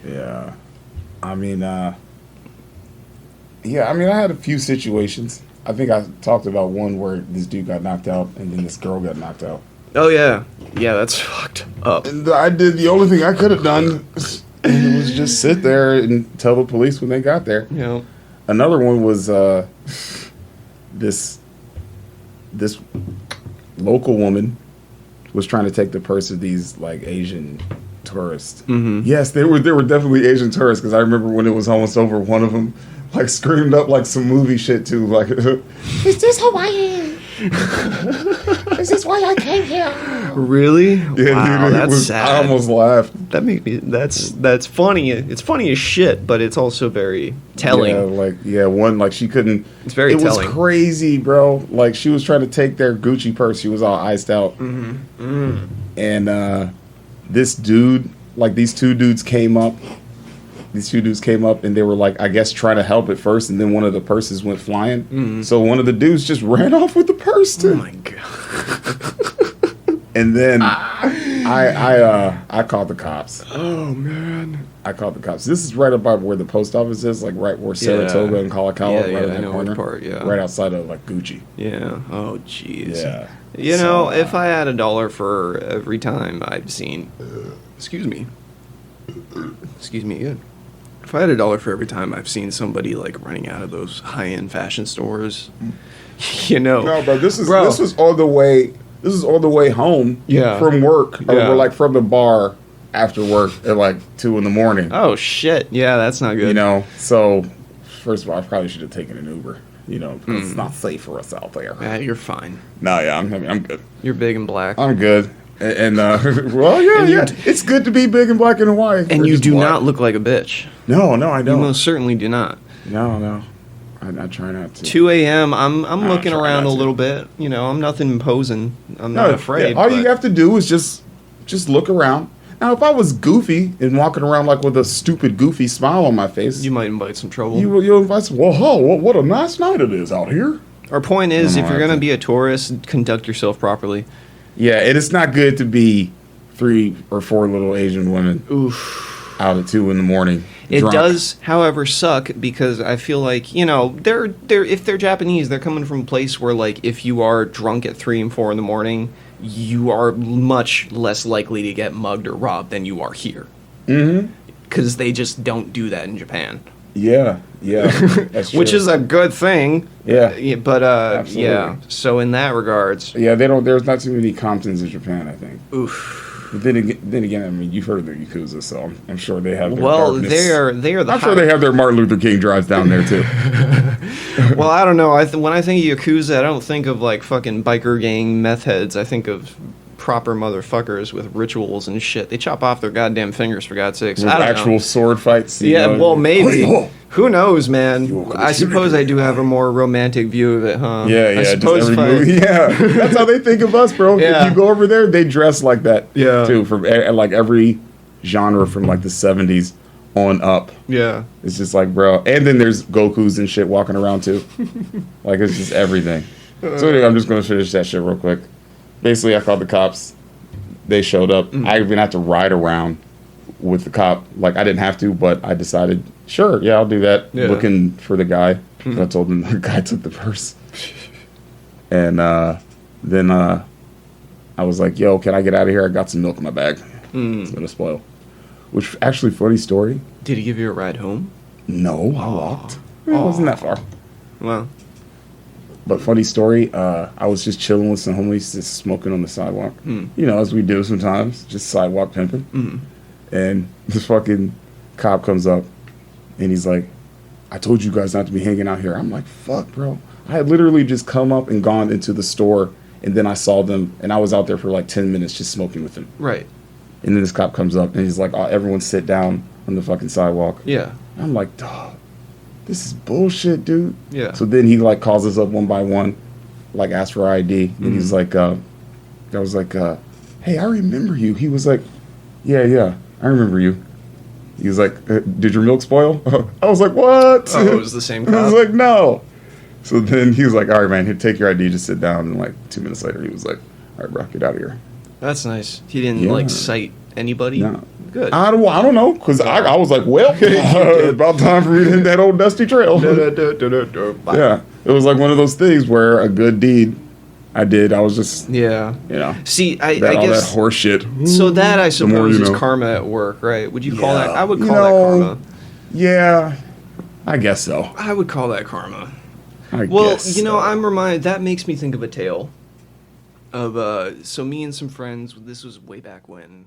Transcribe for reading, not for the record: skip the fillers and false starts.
Yeah. I mean, yeah, I mean, I had a few situations. I think I talked about one where this dude got knocked out and then this girl got knocked out. Oh, yeah. Yeah, that's fucked up. And I did the only thing I could have done was just sit there and tell the police when they got there. Yeah. Another one was this local woman was trying to take the purse of these like Asian tourists. Mm-hmm. Yes, they were definitely Asian tourists because I remember when it was almost over, one of them like screamed up like some movie shit too, like, "Is this Hawaiian? Is this why I came here?" Really? Yeah, wow, dude, that's sad. I almost laughed. That made me. That's funny. It's funny as shit, but it's also very telling. One like she couldn't. It's very telling. It was crazy, bro. Like she was trying to take their Gucci purse. She was all iced out. Mm-hmm. Mm. And this dude, like these two dudes came up. And they were like, I guess, trying to help at first, and then one of the purses went flying. Mm-hmm. So one of the dudes just ran off with the purse too. Oh my god. And then I called the cops. Oh man. I called the cops. This is right about where the post office is, like right where Saratoga and Kalakaua, right in that corner, part, right outside of like Gucci. Yeah. Oh jeez. Yeah. You know, if I had $1 for every time I've seen, excuse me again. If I had $1 for every time I've seen somebody like running out of those high-end fashion stores, you know. No, bro, this was all the way. This is all the way home. Yeah. From work, or like from the bar after work at like 2 a.m. Oh shit! Yeah, that's not good. You know, so first of all, I probably should have taken an Uber. You know, because it's not safe for us out there. Yeah, you're fine. No, yeah, I'm good. You're big and black. I'm good. And well, yeah, it's good to be big and black in Hawaii. And you do not look like a bitch. No, I don't. You most certainly do not. No. I try not to. 2 a.m. I'm looking around a little bit. You know, I'm nothing imposing. I'm not afraid. Yeah, all you have to do is just look around. Now, if I was goofy and walking around like with a stupid, goofy smile on my face, you might invite some trouble. You'll invite some. Well, what a nice night it is out here. Our point is, if you're gonna be a tourist, conduct yourself properly. Yeah, and it's not good to be 3 or 4 little Asian women out at 2 a.m. It does, however, suck because I feel like, you know, they're if they're Japanese, they're coming from a place where, like, if you are drunk at 3 and 4 in the morning, you are much less likely to get mugged or robbed than you are here. Mm-hmm. Because they just don't do that in Japan. Yeah, that's true. Which is a good thing. Yeah. But, absolutely. Yeah, so in that regards. Yeah, there's not too many Comptons in Japan, I think. Oof. But then again, I mean, you've heard of the Yakuza, so I'm sure they have their darkness. They are the I'm sure they have their Martin Luther King drives down there, too. Well, I don't know. When I think of Yakuza, I don't think of, like, fucking biker gang meth heads. I think of proper motherfuckers with rituals and shit. They chop off their goddamn fingers, for God's sakes. With actual sword fights. Yeah, well, maybe. Who knows, man? I suppose I do have a more romantic view of it, huh? Yeah, I suppose just every movie. Yeah, that's how they think of us, bro. Yeah. If you go over there, they dress like that, yeah, too, from like every genre from like the 70s on up. Yeah. It's just like, bro. And then there's Gokus and shit walking around, too. Like, it's just everything. So anyway, I'm just going to finish that shit real quick. Basically, I called the cops. They showed up. I even had to ride around with the cop. Like, I didn't have to, but I decided, sure, yeah, I'll do that. Yeah. Looking for the guy. I told him the guy took the purse. And then I was like, yo, can I get out of here? I got some milk in my bag. It's going to spoil. Which, actually, funny story. Did he give you a ride home? No, I walked. It wasn't that far. Well. But funny story, I was just chilling with some homies, just smoking on the sidewalk. You know, as we do sometimes, just sidewalk pimping. And this fucking cop comes up, and he's like, I told you guys not to be hanging out here. I'm like, fuck, bro. I had literally just come up and gone into the store, and then I saw them, and I was out there for like 10 minutes just smoking with them. Right. And then this cop comes up, and he's like, oh, everyone sit down on the fucking sidewalk. Yeah. And I'm like, dog, this is bullshit, dude. Yeah. So then he like calls us up one by one, like asks for ID, and he's like, I was like, hey, I remember you. He was like, yeah, I remember you. He was like, did your milk spoil? I was like, what? Oh, it was the same cop? I was like, no. So then he was like, all right, man, here, take your ID, just sit down. And like 2 minutes later, he was like, all right, bro, get out of here. That's nice. He didn't like cite Anybody? No. Good. I don't know, because I was like, well, about time for me to hit that old dusty trail. Yeah, it was like one of those things where a good deed I did. I was just, Yeah. See, I all guess that horse shit. so. That I more suppose you is know. karma at work, right? Would you call Yeah. that? I would You call that know, karma. Yeah, I guess so. I would call that karma. I Well, guess you know, so. I'm reminded. That makes me think of a tale of so me and some friends. This was way back when.